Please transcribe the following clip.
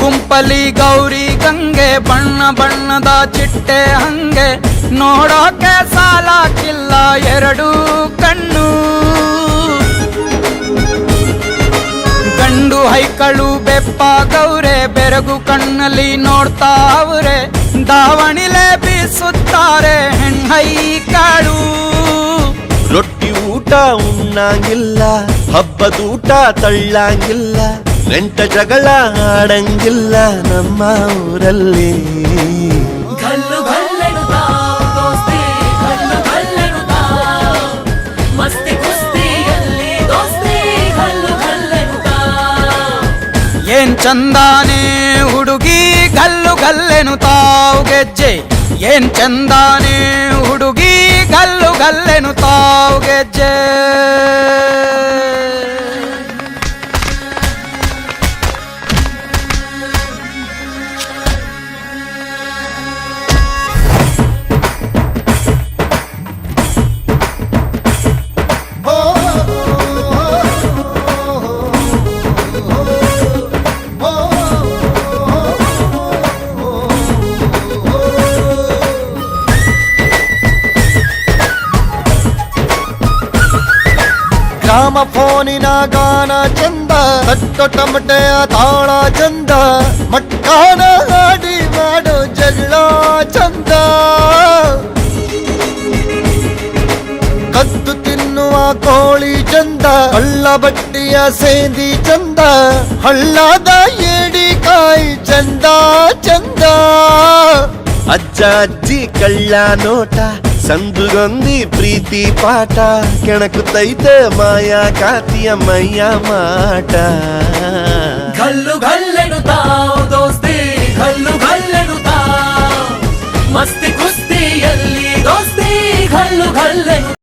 ಗುಂಪಲಿ ಗೌರಿ ಗಂಗೆ ಬಣ್ಣ ಬಣ್ಣದ ಚಿಟ್ಟೆ ಹಂಗೆ ನೋಡೋಕೆ ಸಾಲಾಕಿಲ್ಲ ಎರಡು ಕಣ್ಣು. ಗಂಡು ಹೈಕಳು ಬೆಪ್ಪಾಗವ್ರೆ ಬೆರಗು ಕಣ್ಣಲ್ಲಿ ನೋಡ್ತಾವ್ರೆ, ದಾವಣಿಲೆ ಬೀಸುತ್ತಾರೆ ಹೆಣ್ಣೈಕಾಳು. ರೊಟ್ಟಿ ಊಟ ಉಣ್ಣಂಗಿಲ್ಲ, ಹಬ್ಬದೂಟ ತಳ್ಳಂಗಿಲ್ಲ, ನೆಂಟ ಜಗಳ ಆಡಂಗಿಲ್ಲ ನಮ್ಮ ಊರಲ್ಲಿ. ಗಲ್ಲು ಗಲ್ಲೆನುತ್ತಾ ದೋಸ್ತಿ, ಗಲ್ಲು ಗಲ್ಲೆನುತ್ತಾ ಮಸ್ತಿ ಕುಸ್ತಿಯಲ್ಲಿ ದೋಸ್ತಿ, ಗಲ್ಲು ಗಲ್ಲೆನುತ್ತಾ. ಏನ್ ಚಂದಾನೆ ಹುಡುಗಿ ಗಲ್ಲು ಗಲ್ಲೆನುತ್ತಾವ್ ಗೆಜ್ಜೆ, ಏನ್ ಚಂದಾನೆ ಹುಡುಗಿ ಗಲ್ಲು ಗಲ್ಲೆನುತ್ತಾವ್ ಗೆಜ್ಜೆ. ಗ್ರಾಮ ಫೋನಿನ ಗಾನ ಚಂದ, ತಟ್ಟೊ ಟಮಟೆಯ ತಾಳ ಚಂದ, ಮಟ್ಟಾನ ಹಾಡಿ ಮಾಡೋ ಜಗಳ ಚಂದ. ಕದ್ದು ತಿನ್ನುವ ಕೋಳಿ ಚಂದ, ಹಳ್ಳ ಬಟ್ಟಿಯ ಸೇಂದಿ ಚಂದ, ಹಳ್ಳದ ಏಡಿಕಾಯಿ ಚಂದ ಚಂದ. ಅಜ್ಜ ಅಜ್ಜಿ ಕಳ್ಳ ನೋಟ, ಸಂದುಗೊಂದಿ ಪ್ರೀತಿ ಪಾಠ, ಕೆಣಕುತ್ತೈತೆ ಮಾಯಾ ಕಾತಿಯ ಮೈಯ ಮಾಟ. ಗಲ್ಲು ಗಲ್ಲೆನುತ್ತಾ ದೋಸ್ತಿ, ಗಲ್ಲು ಗಲ್ಲೆನುತ್ತಾ ಮಸ್ತಿ ಕುಸ್ತಿಯಲ್ಲಿ ದೋಸ್ತಿ, ಗಲ್ಲು ಗಲ್ಲೆನು